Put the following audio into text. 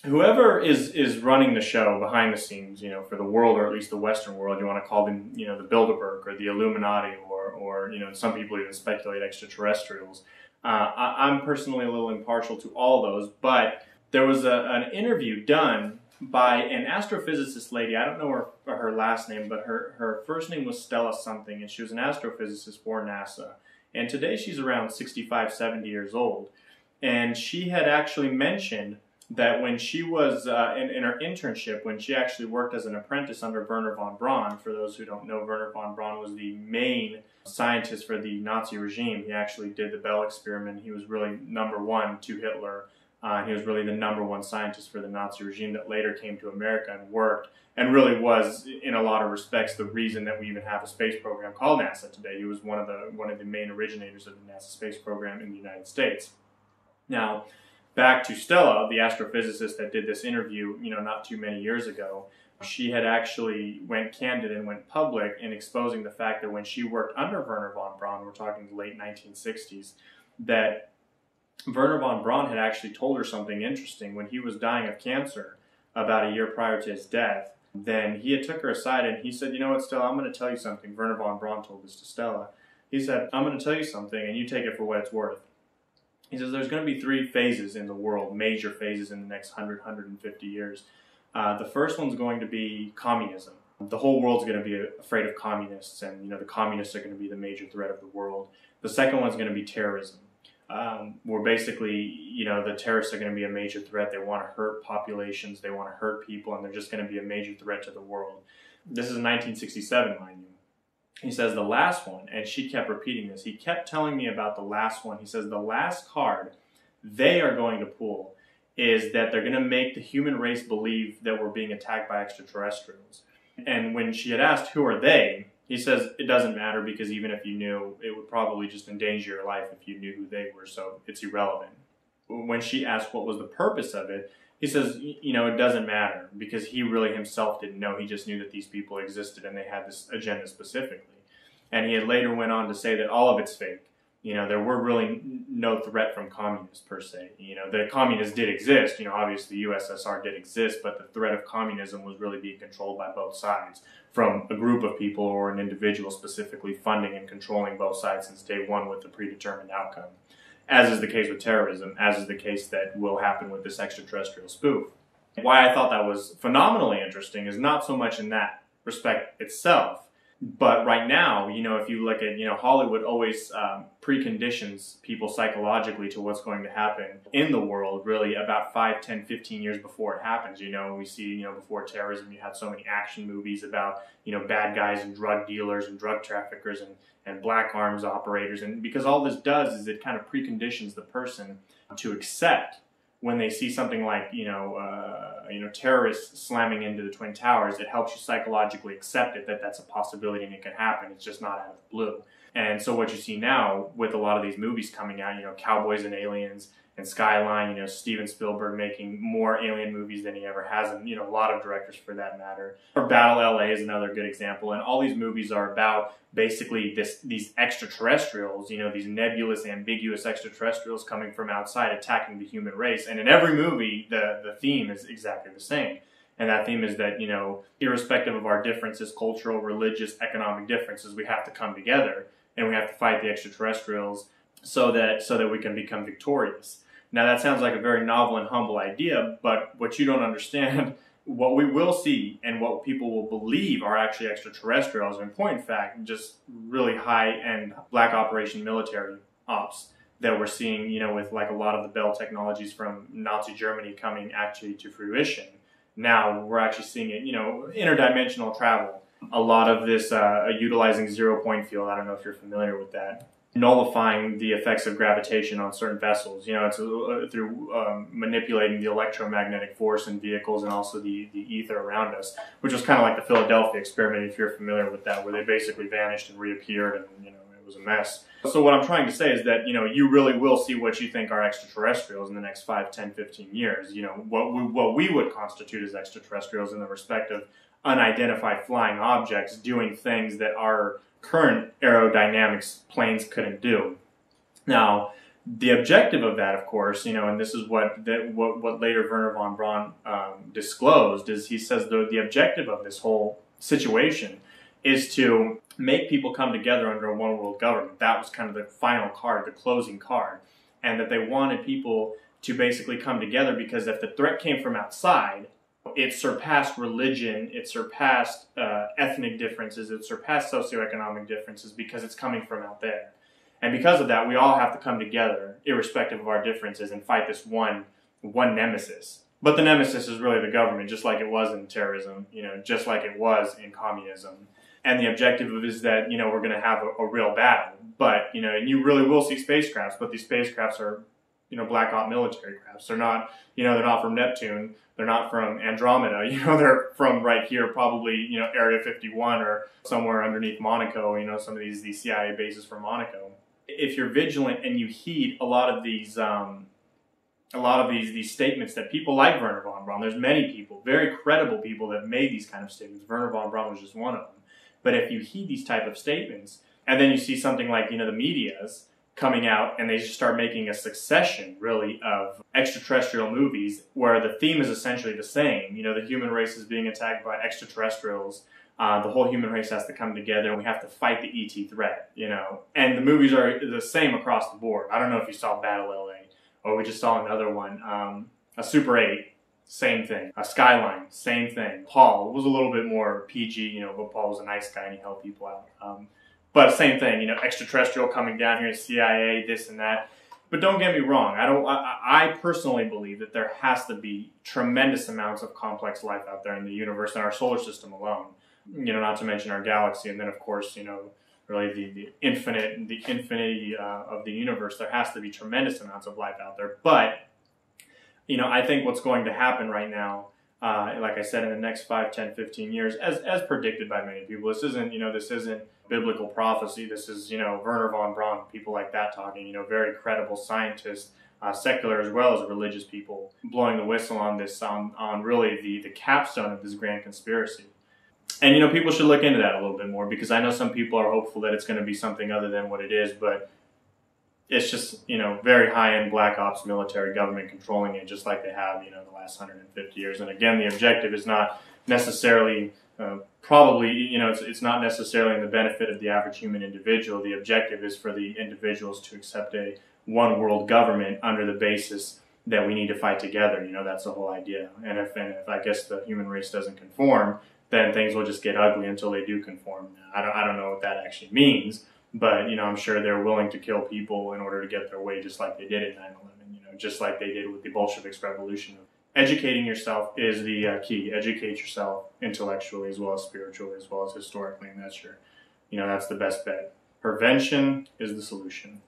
whoever is running the show behind the scenes, for the world, or at least the Western world, you want to call them, the Bilderberg or the Illuminati, or some people even speculate extraterrestrials. I'm personally a little impartial to all those, but there was an interview done by an astrophysicist lady. I don't know her last name, but her first name was Stella something, and she was an astrophysicist for NASA. And today she's around 65, 70 years old. And she had actually mentioned that when she was in her internship, when she actually worked as an apprentice under Wernher von Braun. For those who don't know, Wernher von Braun was the main scientist for the Nazi regime. He actually did the Bell experiment. He was really #1 to Hitler. He was really the #1 scientist for the Nazi regime that later came to America and worked, and really was, in a lot of respects, the reason that we even have a space program called NASA today. He was one of the main originators of the NASA space program in the United States. Now, back to Stella, the astrophysicist that did this interview, not too many years ago. She had actually went candid and went public in exposing the fact that when she worked under Wernher von Braun, we're talking the late 1960s, that Wernher von Braun had actually told her something interesting. When he was dying of cancer about a year prior to his death, then he had took her aside and he said, "You know what, Stella, I'm going to tell you something." Wernher von Braun told this to Stella. He said, "I'm going to tell you something and you take it for what it's worth." He says there's going to be 3 phases in the world, major phases in the next 100, 150 years. The first one's going to be communism. The whole world's going to be afraid of communists, and the communists are going to be the major threat of the world. The second one's going to be terrorism, where basically, the terrorists are going to be a major threat. They want to hurt populations, they want to hurt people, and they're just going to be a major threat to the world. This is 1967, mind you. He says the last one, and she kept repeating this. He kept telling me about the last one. He says the last card they are going to pull is that they're going to make the human race believe that we're being attacked by extraterrestrials. And when she had asked, who are they? He says, it doesn't matter, because even if you knew, it would probably just endanger your life if you knew who they were, so it's irrelevant. When she asked what was the purpose of it, he says, it doesn't matter, because he really himself didn't know. He just knew that these people existed and they had this agenda specifically. And he had later went on to say that all of it's fake. There were really no threat from communists per se. The communists did exist. Obviously the USSR did exist, but the threat of communism was really being controlled by both sides, from a group of people or an individual specifically funding and controlling both sides since day one with a predetermined outcome. As is the case with terrorism, as is the case that will happen with this extraterrestrial spoof. Why I thought that was phenomenally interesting is not so much in that respect itself, but right now, if you look at, Hollywood always preconditions people psychologically to what's going to happen in the world, really about 5, 10, 15 years before it happens. We see, before terrorism, you had so many action movies about, bad guys and drug dealers and drug traffickers and black arms operators. And because all this does is it kind of preconditions the person to accept when they see something like, terrorists slamming into the Twin Towers. It helps you psychologically accept it, that that's a possibility and it can happen. It's just not out of the blue. And so what you see now with a lot of these movies coming out, Cowboys and Aliens and Skyline, Steven Spielberg making more alien movies than he ever has, and a lot of directors for that matter. Or Battle LA is another good example. And all these movies are about basically these extraterrestrials, these nebulous, ambiguous extraterrestrials coming from outside attacking the human race. And in every movie, the theme is exactly the same. And that theme is that, irrespective of our differences, cultural, religious, economic differences, we have to come together and we have to fight the extraterrestrials so that we can become victorious. Now that sounds like a very novel and humble idea, but what you don't understand, what we will see and what people will believe are actually extraterrestrials, in point fact, just really high-end black operation military ops that we're seeing, with like a lot of the Bell technologies from Nazi Germany coming actually to fruition. Now we're actually seeing it, interdimensional travel. A lot of this utilizing zero-point field. I don't know if you're familiar with that. Nullifying the effects of gravitation on certain vessels. It's through manipulating the electromagnetic force in vehicles and also the ether around us, which was kind of like the Philadelphia experiment, if you're familiar with that, where they basically vanished and reappeared, and it was a mess. So what I'm trying to say is that you really will see what you think are extraterrestrials in the next 5, 10, 15 years. What we would constitute as extraterrestrials in the respect of unidentified flying objects doing things that our current aerodynamics planes couldn't do. Now, The objective of that, of course, and this is what later Wernher von Braun disclosed, is he says the objective of this whole situation is to make people come together under a one world government. That was kind of the final card, the closing card, and that they wanted people to basically come together because if the threat came from outside, it surpassed religion, it surpassed ethnic differences, it surpassed socioeconomic differences because it's coming from out there. And because of that, we all have to come together, irrespective of our differences, and fight this one nemesis. But the nemesis is really the government, just like it was in terrorism, just like it was in communism. And the objective is that, we're going to have a real battle. But, and you really will see spacecrafts, but these spacecrafts are, black ops military crafts. They're not, they're not from Neptune. They're not from Andromeda. They're from right here, probably, Area 51 or somewhere underneath Monaco, some of these CIA bases from Monaco. If you're vigilant and you heed a lot of these statements that people like Wernher von Braun, there's many people, very credible people that made these kind of statements. Wernher von Braun was just one of them. But if you heed these type of statements, and then you see something like, the media's coming out and they just start making a succession, really, of extraterrestrial movies where the theme is essentially the same. The human race is being attacked by extraterrestrials. The whole human race has to come together and we have to fight the ET threat, And the movies are the same across the board. I don't know if you saw Battle LA, or we just saw another one, a Super 8, same thing. A Skyline, same thing. Paul was a little bit more PG, but Paul was a nice guy and he helped people out. But same thing, extraterrestrial coming down here, CIA, this and that. But don't get me wrong, I personally believe that there has to be tremendous amounts of complex life out there in the universe and our solar system alone. Not to mention our galaxy, and then of course, really the infinity of the universe. There has to be tremendous amounts of life out there. But, I think what's going to happen right now, like I said, in the next 5, 10, 15 years, as predicted by many people, this isn't biblical prophecy. This is, Wernher von Braun, people like that talking, very credible scientists, secular as well as religious people, blowing the whistle on this, on really the capstone of this grand conspiracy. And, people should look into that a little bit more because I know some people are hopeful that it's going to be something other than what it is, but it's just, very high-end black ops military government controlling it just like they have, the last 150 years. And again, the objective is not necessarily, it's not necessarily in the benefit of the average human individual. The objective is for the individuals to accept a one-world government under the basis that we need to fight together. That's the whole idea. And if I guess the human race doesn't conform, then things will just get ugly until they do conform. I don't know what that actually means, but, I'm sure they're willing to kill people in order to get their way, just like they did at 9/11, just like they did with the Bolsheviks revolution. Educating yourself is the key. Educate yourself intellectually as well as spiritually as well as historically, and that's that's the best bet. Prevention is the solution.